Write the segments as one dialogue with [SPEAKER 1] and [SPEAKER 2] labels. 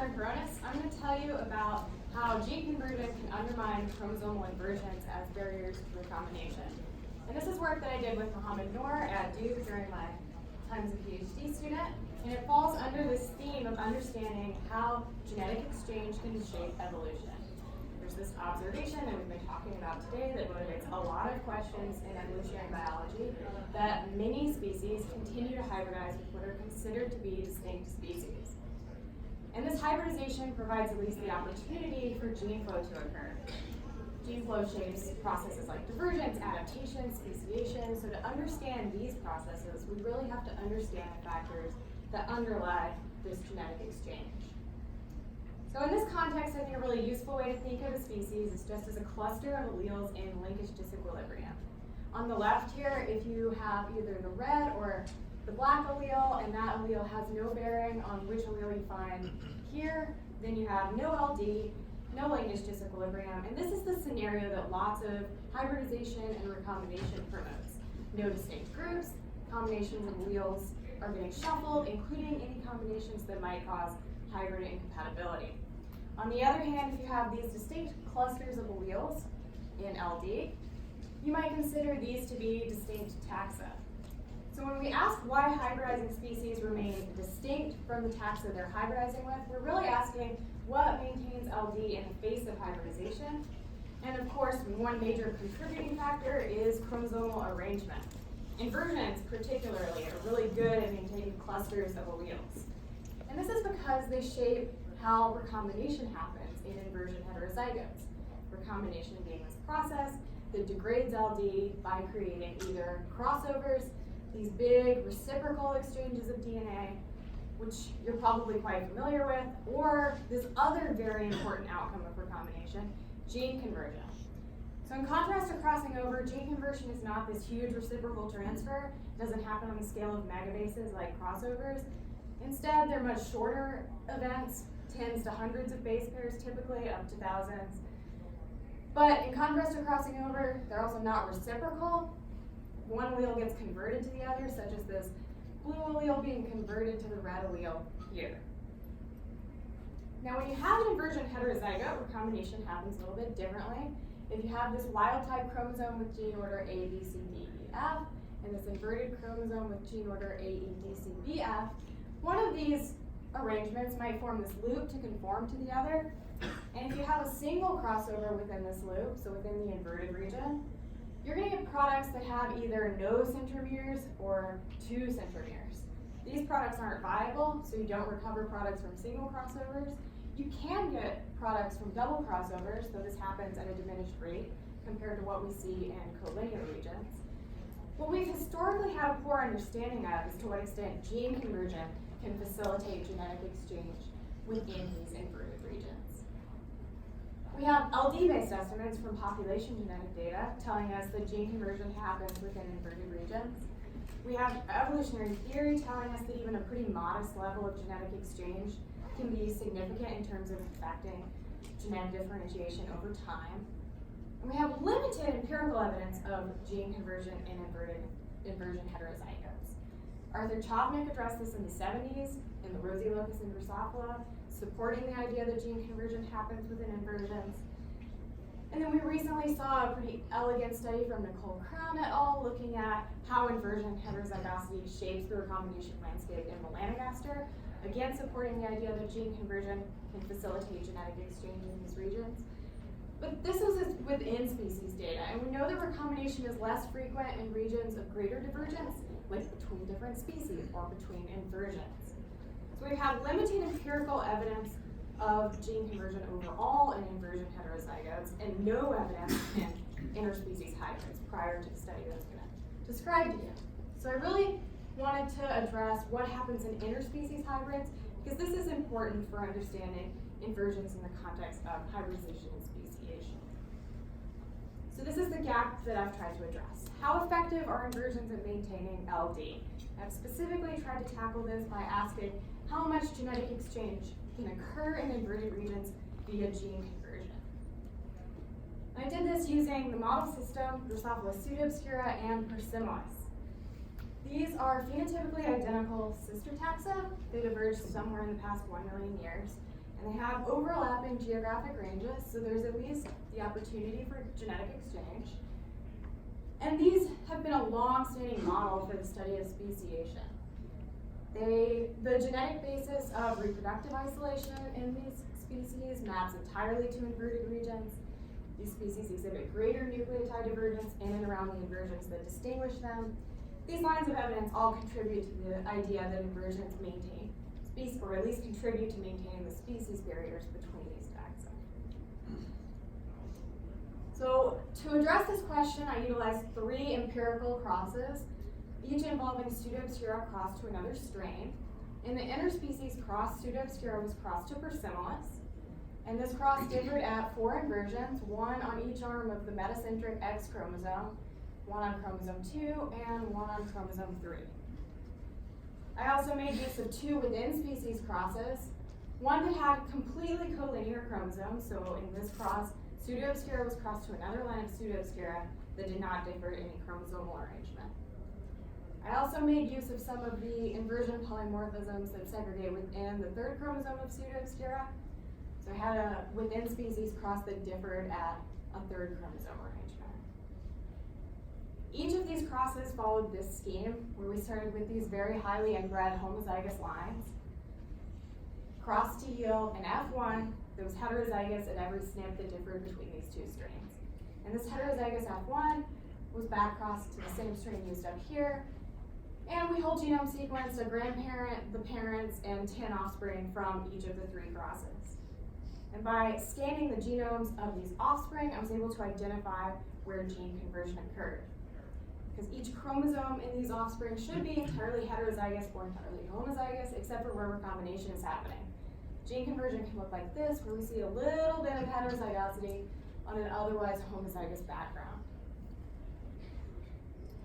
[SPEAKER 1] I'm Korunes. I'm going to tell you about how gene conversion can undermine chromosomal inversions as barriers to recombination. And this is work that I did with Mohammed Noor at Duke during my time as a PhD student, and it falls under this theme of understanding how genetic exchange can shape evolution. There's this observation that we've been talking about today that motivates a lot of questions in evolutionary biology, that many species continue to hybridize with what are considered to be distinct species. And this hybridization provides at least the opportunity for gene flow to occur. Gene flow shapes processes like divergence, adaptation, speciation. So to understand these processes, we really have to understand the factors that underlie this genetic exchange. So in this context, I think a really useful way to think of a species is just as a cluster of alleles in linkage disequilibrium. On the left here, if you have either the red or the black allele, and that allele has no bearing on which allele you find here, then you have no LD, no linkage disequilibrium, and this is the scenario that lots of hybridization and recombination promotes. No distinct groups, combinations of alleles are getting shuffled, including any combinations that might cause hybrid incompatibility. On the other hand, if you have these distinct clusters of alleles in LD, you might consider these to be distinct taxa. So when we ask why hybridizing species remain distinct from the taxa they're hybridizing with, we're really asking what maintains LD in the face of hybridization. And of course, one major contributing factor is chromosomal arrangement. Inversions particularly are really good at maintaining clusters of alleles. And this is because they shape how recombination happens in inversion heterozygotes. Recombination being this process that degrades LD by creating either crossovers, these big reciprocal exchanges of DNA, which you're probably quite familiar with, or this other very important outcome of recombination, gene conversion. So in contrast to crossing over, gene conversion is not this huge reciprocal transfer. It doesn't happen on the scale of megabases like crossovers. Instead, they're much shorter events, tens to hundreds of base pairs typically, up to thousands. But in contrast to crossing over, they're also not reciprocal. One allele gets converted to the other, such as this blue allele being converted to the red allele here. Now when you have an inversion heterozygote, recombination happens a little bit differently. If you have this wild type chromosome with gene order A, B, C, D, E, F, and this inverted chromosome with gene order A, E, D, C, B, F, one of these arrangements might form this loop to conform to the other. And if you have a single crossover within this loop, so within the inverted region, you're going to get products that have either no centromeres or two centromeres. These products aren't viable, so you don't recover products from single crossovers. You can get products from double crossovers, though this happens at a diminished rate compared to what we see in collinear regions. What we've historically had a poor understanding of is to what extent gene conversion can facilitate genetic exchange within these inverted regions. We have LD-based estimates from population genetic data telling us that gene conversion happens within inverted regions. We have evolutionary theory telling us that even a pretty modest level of genetic exchange can be significant in terms of affecting genetic differentiation over time. And we have limited empirical evidence of gene conversion in inversion heterozygotes. Arthur Chopnik addressed this in the 70s in the rosy locus in Drosophila, supporting the idea that gene conversion happens within inversions. And then we recently saw a pretty elegant study from Nicole Crown et al. Looking at how inversion heterozygosity shapes the recombination landscape in melanogaster, again supporting the idea that gene conversion can facilitate genetic exchange in these regions. But this is within species data, and we know that recombination is less frequent in regions of greater divergence, like between different species or between inversions. So we have limited empirical evidence of gene conversion overall in inversion heterozygotes and no evidence in interspecies hybrids prior to the study that I was going to describe to you. So I really wanted to address what happens in interspecies hybrids because this is important for understanding inversions in the context of hybridization and speciation. So this is the gap that I've tried to address. How effective are inversions at maintaining LD? I've specifically tried to tackle this by asking how much genetic exchange can occur in inverted regions via gene conversion. I did this using the model system, Drosophila pseudoobscura and Persimmons. These are phenotypically identical sister taxa. They diverged somewhere in the past 1 million years. And they have overlapping geographic ranges, so there's at least the opportunity for genetic exchange. And these have been a long-standing model for the study of speciation. The genetic basis of reproductive isolation in these species maps entirely to inverted regions. These species exhibit greater nucleotide divergence in and around the inversions that distinguish them. These lines of evidence all contribute to the idea that inversions maintain species, or at least contribute to maintaining the species barriers between these taxa. So to address this question, I utilized 3 empirical crosses, each involving Pseudoobscura crossed to another strain. In the interspecies cross, Pseudoobscura was crossed to Persimilis, and this cross differed at 4 inversions, 1 on each arm of the metacentric X chromosome, 1 on chromosome 2, and 1 on chromosome 3. I also made use of 2 within-species crosses, one that had completely collinear chromosomes, so in this cross, Pseudoobscura was crossed to another line of Pseudoobscura that did not differ in any chromosomal arrangement. I also made use of some of the inversion polymorphisms that segregate within the 3rd chromosome of Pseudoobscura. So I had a within-species cross that differed at a 3rd chromosome arrangement. Each of these crosses followed this scheme, where we started with these very highly inbred homozygous lines, crossed to yield an F1 that was heterozygous at every SNP that differed between these 2 strains. And this heterozygous F1 was back crossed to the same strain used up here, and we whole genome sequenced a grandparent, the parents, and 10 offspring from each of the 3 crosses. And by scanning the genomes of these offspring, I was able to identify where gene conversion occurred. Because each chromosome in these offspring should be entirely heterozygous or entirely homozygous, except for where recombination is happening. Gene conversion can look like this, where we see a little bit of heterozygosity on an otherwise homozygous background.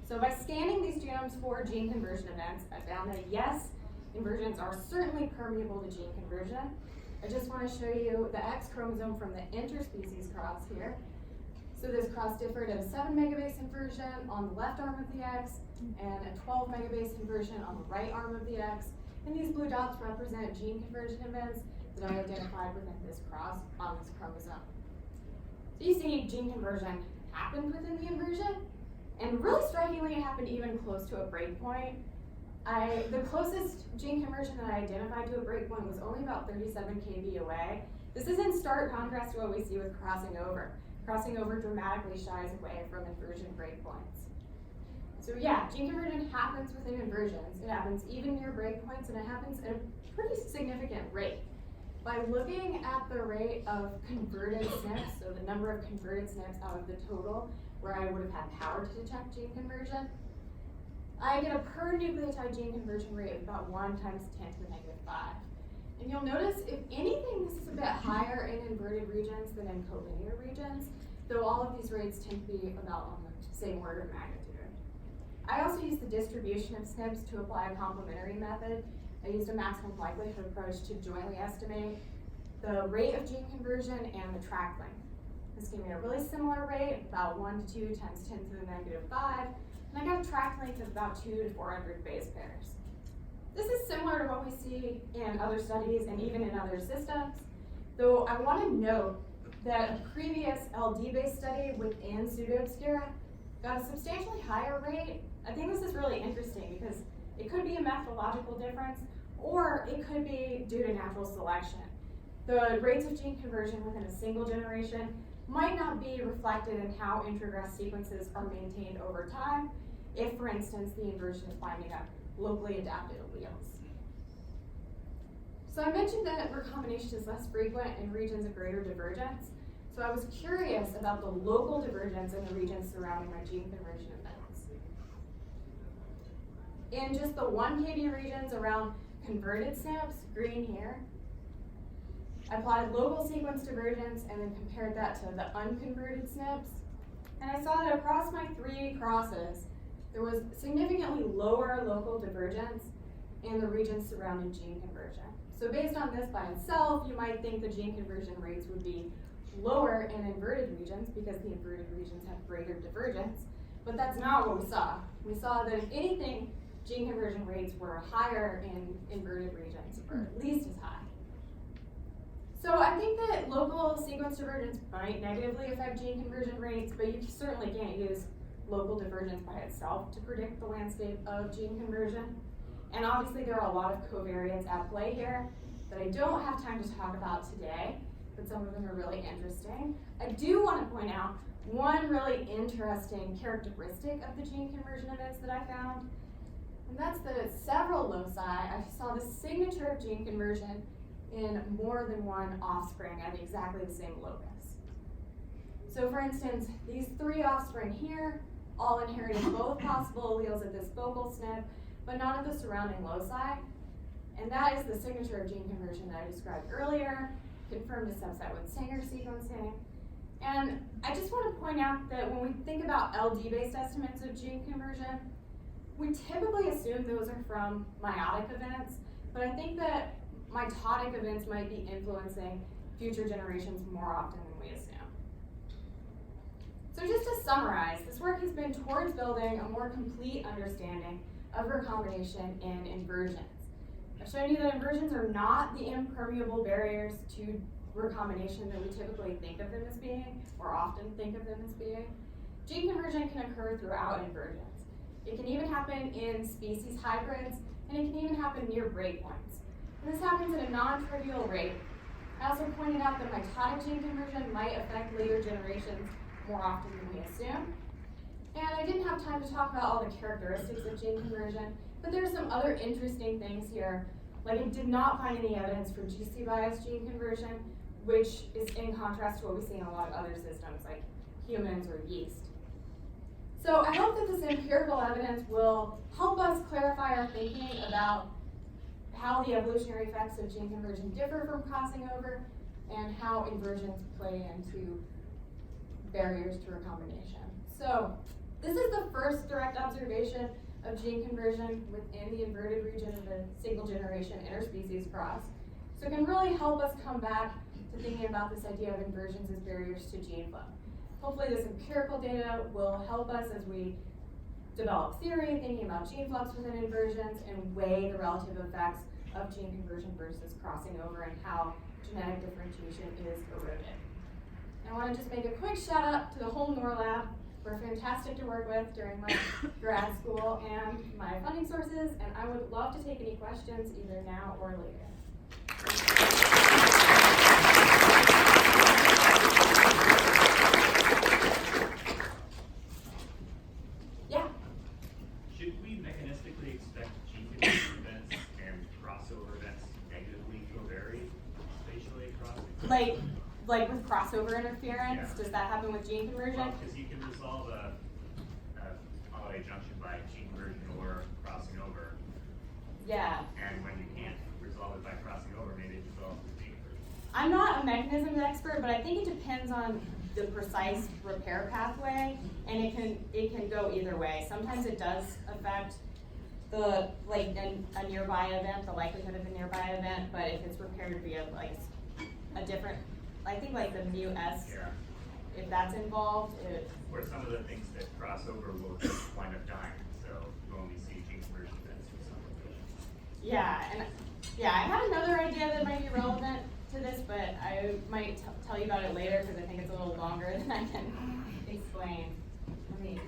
[SPEAKER 1] So by scanning these genomes for gene conversion events, I found that yes, inversions are certainly permeable to gene conversion. I just want to show you the X chromosome from the interspecies cross here. So this cross differed at a 7 megabase inversion on the left arm of the X and a 12 megabase inversion on the right arm of the X. And these blue dots represent gene conversion events that I identified within this cross on this chromosome. So you see gene conversion happened within the inversion, and really strikingly it happened even close to a breakpoint. The closest gene conversion that I identified to a breakpoint was only about 37 kb away. This is in stark contrast to what we see with crossing over. Crossing over dramatically shies away from inversion breakpoints. So yeah, gene conversion happens within inversions. It happens even near breakpoints, and it happens at a pretty significant rate. By looking at the rate of converted SNPs, so the number of converted SNPs out of the total where I would have had power to detect gene conversion, I get a per nucleotide gene conversion rate of about 1 times 10 to the negative 5. And you'll notice, if anything, this is a bit higher in inverted regions than in collinear regions, though all of these rates tend to be about on the same order of magnitude. I also used the distribution of SNPs to apply a complementary method. I used a maximum likelihood approach to jointly estimate the rate of gene conversion and the track length. This gave me a really similar rate, about 1 to 2 times 10 to the negative 5, and I got a track length of about 2 to 400 base pairs. This is similar to what we see in other studies and even in other systems, though I want to note that a previous LD-based study within Pseudoobscura got a substantially higher rate. I think this is really interesting because it could be a methodological difference, or it could be due to natural selection. The rates of gene conversion within a single generation might not be reflected in how introgress sequences are maintained over time, if, for instance, the inversion is binding up locally adapted alleles. So I mentioned that recombination is less frequent in regions of greater divergence, so I was curious about the local divergence in the regions surrounding my gene conversion events. In just the 1 kb regions around converted SNPs, green here, I plotted local sequence divergence and then compared that to the unconverted SNPs. And I saw that across my 3 crosses, there was significantly lower local divergence in the regions surrounding gene conversion. So based on this by itself, you might think the gene conversion rates would be lower in inverted regions because the inverted regions have greater divergence, but that's not what we saw. We saw that if anything, gene conversion rates were higher in inverted regions, or at least as high. So I think that local sequence divergence might negatively affect gene conversion rates, but you certainly can't use local divergence by itself to predict the landscape of gene conversion. And obviously there are a lot of covariates at play here that I don't have time to talk about today, but some of them are really interesting. I do want to point out one really interesting characteristic of the gene conversion events that I found, and that's that at several loci, I saw the signature of gene conversion in more than one offspring at exactly the same locus. So for instance, these 3 offspring here all inherited both possible alleles at this focal SNP, but not at the surrounding loci. And that is the signature of gene conversion that I described earlier, confirmed a subset with Sanger sequencing. And I just want to point out that when we think about LD-based estimates of gene conversion, we typically assume those are from meiotic events, but I think that mitotic events might be influencing future generations more often than we assume. So just to summarize, this work has been towards building a more complete understanding of recombination in inversions. I've shown you that inversions are not the impermeable barriers to recombination that we typically think of them as being, or often think of them as being. Gene conversion can occur throughout inversions. It can even happen in species hybrids, and it can even happen near breakpoints. And this happens at a non-trivial rate. I also pointed out that mitotic gene conversion might affect later generations more often than we assume. And I didn't have time to talk about all the characteristics of gene conversion, but there are some other interesting things here. Like, I did not find any evidence for GC bias gene conversion, which is in contrast to what we see in a lot of other systems like humans or yeast. So I hope that this empirical evidence will help us clarify our thinking about how the evolutionary effects of gene conversion differ from crossing over and how inversions play into barriers to recombination. So this is the first direct observation of gene conversion within the inverted region of the single generation interspecies cross. So it can really help us come back to thinking about this idea of inversions as barriers to gene flow. Hopefully this empirical data will help us as we develop theory, thinking about gene flux within inversions, and weigh the relative effects of gene conversion versus crossing over and how genetic differentiation is eroded. And I want to just make a quick shout out to the whole NOR lab. We're fantastic to work with during my grad school and my funding sources, and I would love to take any questions either now or later. Yeah?
[SPEAKER 2] Should we mechanistically expect gene conversion events and crossover events negatively covary spatially across?
[SPEAKER 1] Like with crossover interference,
[SPEAKER 2] Yeah.
[SPEAKER 1] Does that happen with gene conversion?
[SPEAKER 2] Well, because you can resolve a holiday junction by gene conversion or crossing over.
[SPEAKER 1] Yeah.
[SPEAKER 2] And when you can't resolve it by crossing over, maybe it resolves with gene conversion.
[SPEAKER 1] I'm not a mechanisms expert, but I think it depends on the precise repair pathway, and it can go either way. Sometimes it does affect the a nearby event, the likelihood of a nearby event, but if it's repaired via a different, I think the mu s,
[SPEAKER 2] Yeah.
[SPEAKER 1] if that's involved,
[SPEAKER 2] Or some of the things that cross over will just wind up dying, so you only see gene conversion events for some locations.
[SPEAKER 1] I had another idea that might be relevant to this, but I might tell you about it later because I think it's a little longer than I can explain. Let me